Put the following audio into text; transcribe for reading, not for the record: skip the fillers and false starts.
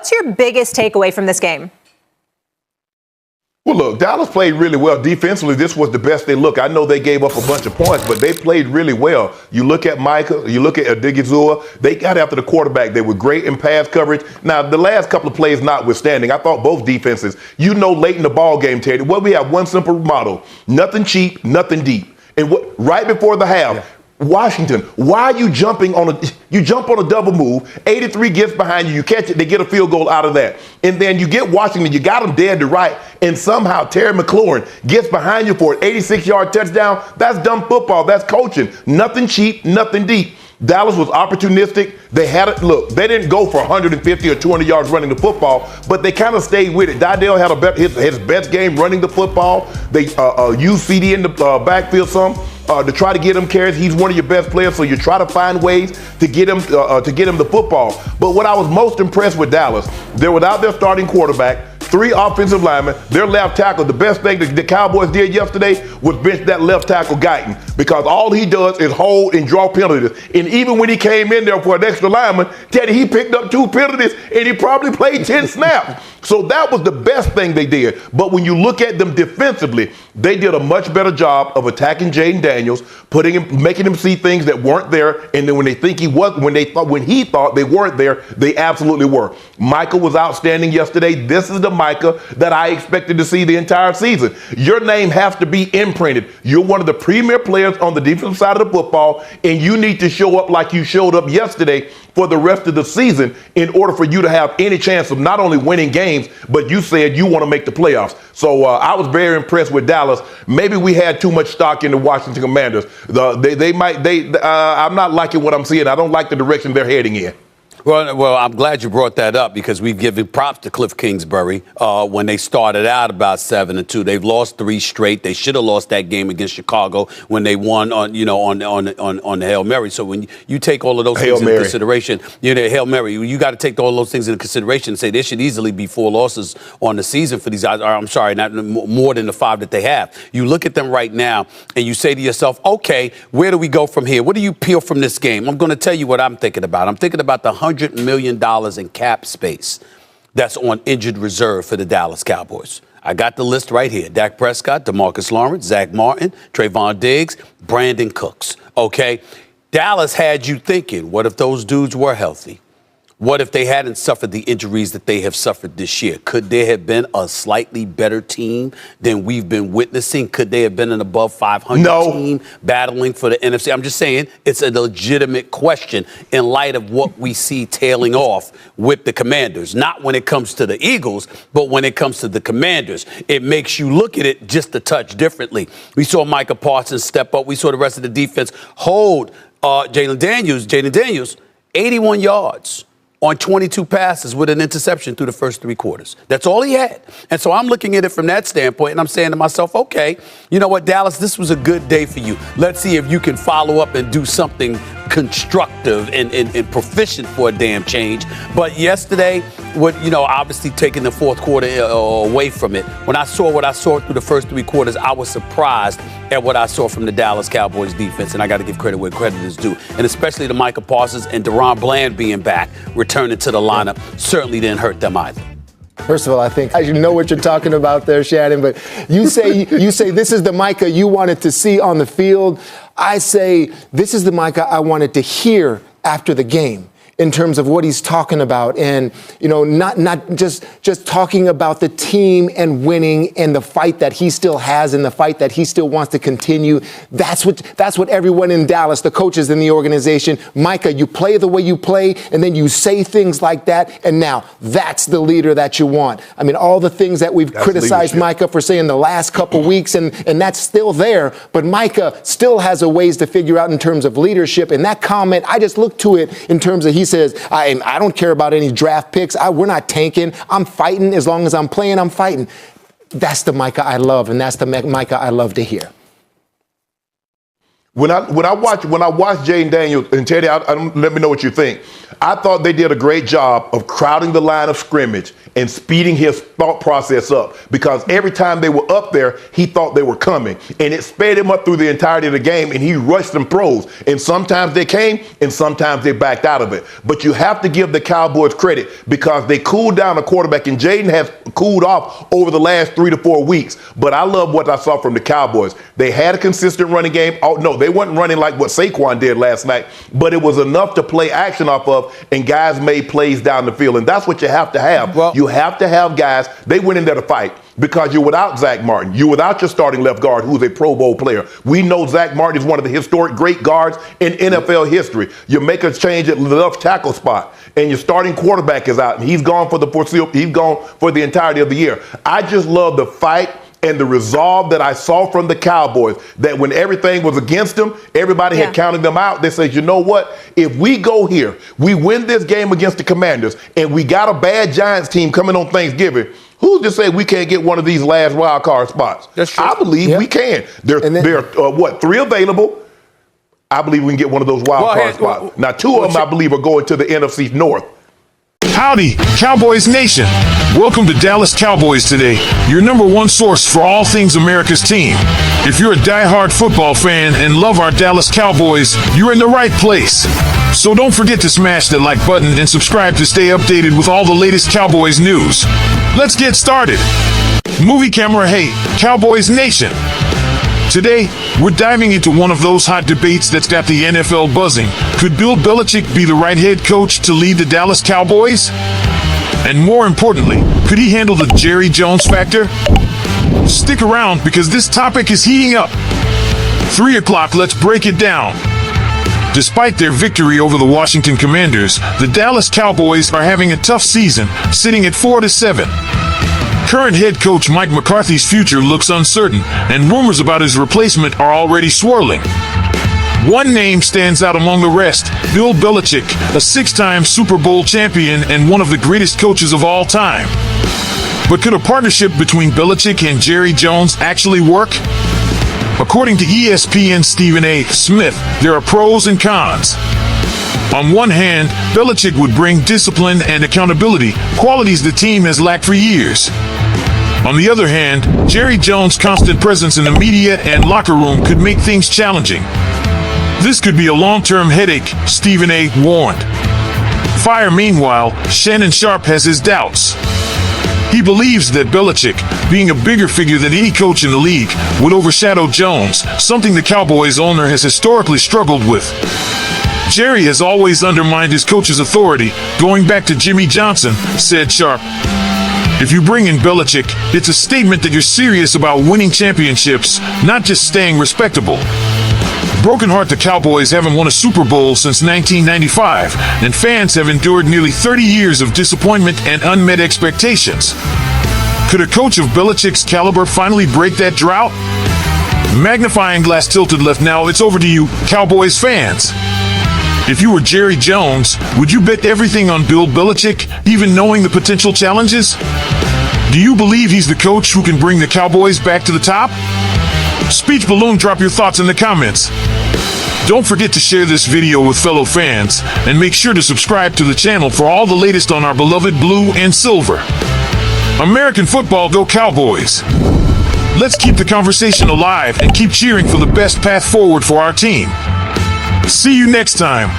what's your biggest takeaway from this game? Well, look, Dallas played really well defensively. This was the best they looked. I know they gave up a bunch of points, but they played really well. You look at Micah, you look at Adigizua, they got after the quarterback. They were great in pass coverage. Now, the last couple of plays notwithstanding, I thought both defenses, late in the ball game, Teddy, we have one simple motto: nothing cheap, nothing deep. And right before the half, Washington, why are you jumping you jump on a double move, 83 gets behind you, you catch it, they get a field goal out of that. And then you get Washington, you got them dead to right, and somehow Terry McLaurin gets behind you for an 86-yard touchdown. That's dumb football. That's coaching. Nothing cheap, nothing deep. Dallas was opportunistic. They had it. Look, they didn't go for 150 or 200 yards running the football, but they kind of stayed with it. Didell had his best game running the football. They used CD in the backfield some to try to get him carries. He's one of your best players, so you try to find ways to get him the football. But what I was most impressed with Dallas, they're without their starting quarterback, 3 offensive linemen, their left tackle. The best thing that the Cowboys did yesterday was bench that left tackle Guyton, because all he does is hold and draw penalties. And even when he came in there for an extra lineman, Teddy, he picked up 2 penalties and he probably played 10 snaps. So that was the best thing they did. But when you look at them defensively, they did a much better job of attacking Jaden Daniels, making him see things that weren't there. And then when he thought they weren't there, they absolutely were. Micah was outstanding yesterday. This is the Micah that I expected to see the entire season. Your name has to be imprinted. You're one of the premier players on the defensive side of the football, and you need to show up like you showed up yesterday for the rest of the season in order for you to have any chance of not only winning games, but you said you want to make the playoffs. So I was very impressed with Dallas. Maybe we had too much stock in the Washington Commanders. I'm not liking what I'm seeing. I don't like the direction they're heading in. Well, I'm glad you brought that up, because we've given props to Cliff Kingsbury when they started out about 7-2. They've lost 3 straight. They should have lost that game against Chicago when they won on the Hail Mary. So when you take all of those things into consideration, Hail Mary, you got to take all those things into consideration and say there should easily be 4 losses on the season for these guys. Or, I'm sorry, not more than the 5 that they have. You look at them right now and you say to yourself, okay, where do we go from here? What do you peel from this game? I'm going to tell you what I'm thinking about. I'm thinking about the $100 million in cap space that's on injured reserve for the Dallas Cowboys. I got the list right here. Dak Prescott, DeMarcus Lawrence, Zach Martin, Trayvon Diggs, Brandon Cooks. Okay? Dallas had you thinking, what if those dudes were healthy? What if they hadn't suffered the injuries that they have suffered this year? Could there have been a slightly better team than we've been witnessing? Could they have been an above 500 team battling for the NFC? I'm just saying it's a legitimate question in light of what we see tailing off with the Commanders. Not when it comes to the Eagles, but when it comes to the Commanders. It makes you look at it just a touch differently. We saw Micah Parsons step up. We saw the rest of the defense hold Jaden Daniels, 81 yards. On 22 passes with an interception through the first 3 quarters. That's all he had. And so I'm looking at it from that standpoint, and I'm saying to myself, okay, you know what, Dallas, this was a good day for you. Let's see if you can follow up and do something constructive and proficient for a damn change. But yesterday, obviously taking the fourth quarter away from it, when I saw what I saw through the first 3 quarters, I was surprised at what I saw from the Dallas Cowboys defense, and I got to give credit where credit is due. And especially to Micah Parsons and Deron Bland being back, returning to the lineup, certainly didn't hurt them either. First of all, I think you know what you're talking about there, Shannon, but you say this is the Micah you wanted to see on the field. I say this is the Micah I wanted to hear after the game, in terms of what he's talking about, and not just talking about the team and winning and the fight that he still has and the fight that he still wants to continue. That's what everyone in Dallas, the coaches in the organization, Micah, you play the way you play, and then you say things like that, and now that's the leader that you want. I mean, all the things that we've criticized Micah for saying the last couple weeks, and that's still there, but Micah still has a ways to figure out in terms of leadership. And that comment, I just look to it in terms of he says, I don't care about any draft picks. We're not tanking. I'm fighting. As long as I'm playing, I'm fighting. That's the Micah I love, and that's the Micah I love to hear. When I watch Jaden Daniels and Teddy, let me know what you think. I thought they did a great job of crowding the line of scrimmage and speeding his thought process up, because every time they were up there, he thought they were coming, and it sped him up through the entirety of the game, and he rushed them throws. And sometimes they came, and sometimes they backed out of it. But you have to give the Cowboys credit, because they cooled down a quarterback, and Jaden has cooled off over the last 3 to 4 weeks. But I love what I saw from the Cowboys. They had a consistent running game. Oh no, they weren't running like what Saquon did last night, but it was enough to play action off of, and guys made plays down the field. And that's what you have to have. Well, you have to have guys. They went in there to fight, because you're without Zach Martin. You're without your starting left guard, who's a Pro Bowl player. We know Zach Martin is one of the historic great guards in NFL history. You make a change at the left tackle spot, and your starting quarterback is out, and he's gone for the entirety of the year. I just love the fight and the resolve that I saw from the Cowboys, that when everything was against them, everybody had counted them out. They said, you know what? If we go here, we win this game against the Commanders, and we got a bad Giants team coming on Thanksgiving, who's to say we can't get one of these last wild card spots? That's true. I believe we can. There are 3 available. I believe we can get one of those wild card spots. Now, 2 of them, I believe, are going to the NFC North. Howdy, Cowboys Nation. Welcome to Dallas Cowboys Today, your #1 source for all things America's team. If you're a diehard football fan and love our Dallas Cowboys, you're in the right place. So don't forget to smash that like button and subscribe to stay updated with all the latest Cowboys news. Let's get started. Movie camera, hey, Cowboys Nation. Today, we're diving into one of those hot debates that's got the NFL buzzing. Could Bill Belichick be the right head coach to lead the Dallas Cowboys? And more importantly, could he handle the Jerry Jones factor? Stick around, because this topic is heating up. 3 o'clock, let's break it down. Despite their victory over the Washington Commanders, the Dallas Cowboys are having a tough season, sitting at 4-7. Current head coach Mike McCarthy's future looks uncertain, and rumors about his replacement are already swirling. One name stands out among the rest: Bill Belichick, a 6-time Super Bowl champion and one of the greatest coaches of all time. But could a partnership between Belichick and Jerry Jones actually work? According to ESPN's Stephen A. Smith, there are pros and cons. On one hand, Belichick would bring discipline and accountability, qualities the team has lacked for years. On the other hand, Jerry Jones' constant presence in the media and locker room could make things challenging. This could be a long-term headache, Stephen A. warned. Fire, meanwhile, Shannon Sharpe has his doubts. He believes that Belichick, being a bigger figure than any coach in the league, would overshadow Jones, something the Cowboys owner has historically struggled with. Jerry has always undermined his coach's authority, going back to Jimmy Johnson, said Sharpe. If you bring in Belichick, it's a statement that you're serious about winning championships, not just staying respectable. Broken heart, the Cowboys haven't won a Super Bowl since 1995, and fans have endured nearly 30 years of disappointment and unmet expectations. Could a coach of Belichick's caliber finally break that drought? Magnifying glass tilted left now, it's over to you, Cowboys fans. If you were Jerry Jones, would you bet everything on Bill Belichick, even knowing the potential challenges? Do you believe he's the coach who can bring the Cowboys back to the top? Speech balloon, drop your thoughts in the comments. Don't forget to share this video with fellow fans, and make sure to subscribe to the channel for all the latest on our beloved blue and silver. American football, go Cowboys! Let's keep the conversation alive and keep cheering for the best path forward for our team. See you next time.